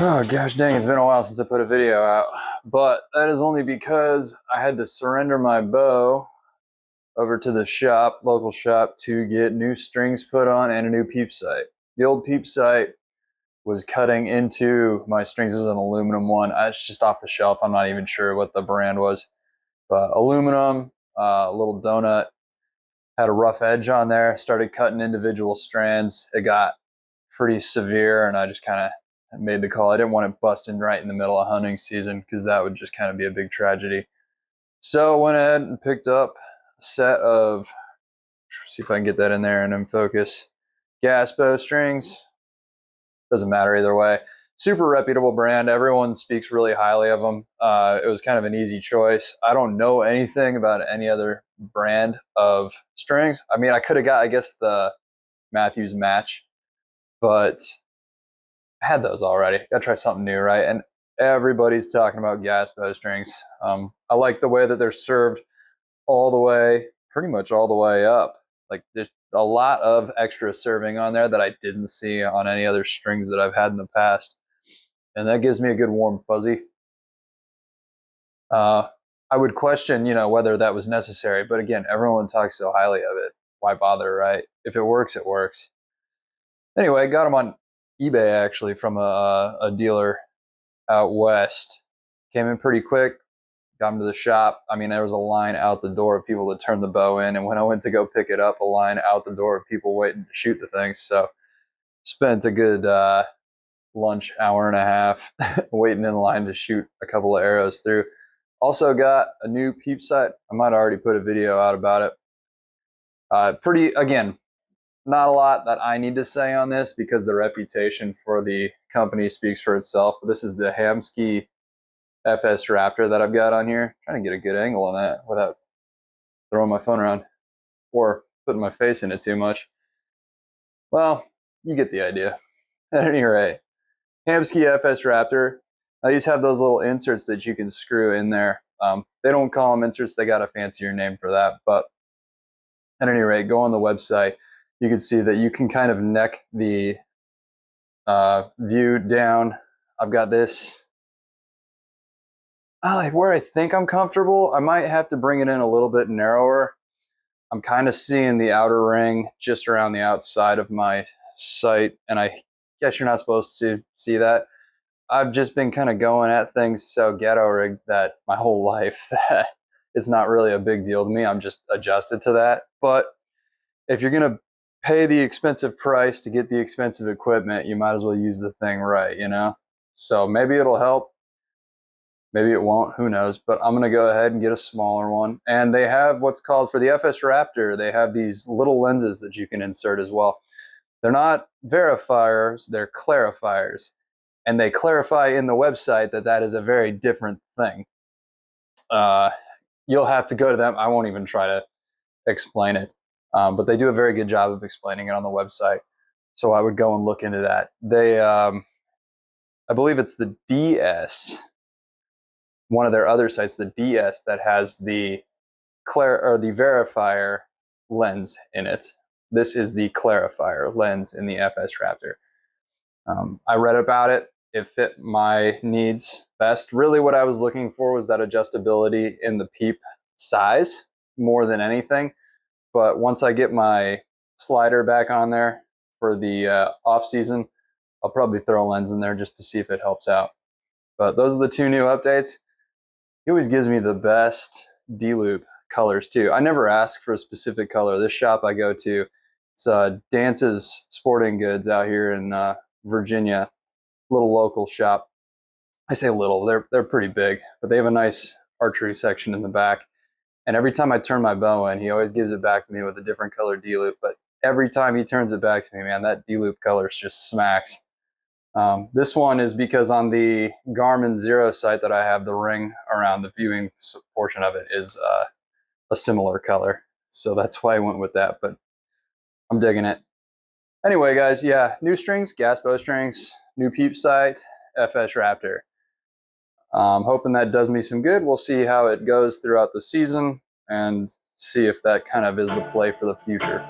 Oh gosh dang, it's been a while since I put a video out, but that is only because I had to surrender my bow over to the shop, local shop, to get new strings put on and a new peep sight. The old peep sight was cutting into my strings. As an aluminum one. It's just off the shelf. I'm not even sure what the brand was, but aluminum, a little donut, had a rough edge on there, started cutting individual strands. It got pretty severe, and I just kind of made the call. I didn't want it busting right in the middle of hunting season because that would just kind of be a big tragedy. So went ahead and picked up a set of, see if I can get that in there and in focus, gas bow strings. Doesn't matter either way. Super reputable brand. Everyone speaks really highly of them. It was kind of an easy choice. I don't know anything about any other brand of strings. I mean, I could have got, I guess, the Matthews Match, but I had those already. Got to try something new, right? And everybody's talking about gas bowstrings. I like the way that they're served all the way, pretty much all the way up. Like there's a lot of extra serving on there that I didn't see on any other strings that I've had in the past. And that gives me a good warm fuzzy. I would question, whether that was necessary. But again, everyone talks so highly of it. Why bother, right? If it works, it works. Anyway, got them on eBay actually from a dealer out west. Came in pretty quick. Got them to the shop. I mean, there was a line out the door of people to turn the bow in, and when I went to go pick it up, a line out the door of people waiting to shoot the thing. So spent a good lunch, hour and a half, waiting in line to shoot a couple of arrows through. Also got a new peep sight. I might already put a video out about it. Pretty, again, not a lot that I need to say on this because the reputation for the company speaks for itself. But this is the Hamsky FS Raptor that I've got on here. I'm trying to get a good angle on that without throwing my phone around or putting my face in it too much. Well, you get the idea. At any rate, Hamsky FS Raptor. These have those little inserts that you can screw in there. They don't call them inserts. They got a fancier name for that. But at any rate, go on the website. You can see that you can kind of neck the view down. I've got this. Like where I think I'm comfortable, I might have to bring it in a little bit narrower. I'm kind of seeing the outer ring just around the outside of my sight, and I guess you're not supposed to see that. I've just been kind of going at things so ghetto rigged that my whole life that it's not really a big deal to me. I'm just adjusted to that. But if you're going to pay the expensive price to get the expensive equipment, you might as well use the thing right, So maybe it'll help. Maybe it won't, who knows, but I'm going to go ahead and get a smaller one. And they have what's called, for the FS Raptor, they have these little lenses that you can insert as well. They're not verifiers, they're clarifiers. And they clarify in the website that that is a very different thing. You'll have to go to them. I won't even try to explain it, but they do a very good job of explaining it on the website. So I would go and look into that. They, I believe it's the DS, one of their other sites, the DS, that has the verifier lens in it. This is the clarifier lens in the FS Raptor. I read about it. It fit my needs best. Really what I was looking for was that adjustability in the peep size more than anything. But once I get my slider back on there for the off season, I'll probably throw a lens in there just to see if it helps out. But those are the two new updates. He always gives me the best D-loop colors too. I never ask for a specific color. This shop I go to, it's Dance's Sporting Goods out here in Virginia, little local shop. I say little, they're pretty big, but they have a nice archery section in the back. And every time I turn my bow in, he always gives it back to me with a different color D-loop. But every time he turns it back to me, man, that D-loop color just smacks. This one is because on the Garmin Zero sight that I have, the ring around the viewing portion of it is a similar color. So that's why I went with that, but I'm digging it. Anyway, guys, yeah, new strings, gas bow strings, new peep sight, FS Raptor. Hoping that does me some good. We'll see how it goes throughout the season and see if that kind of is the play for the future.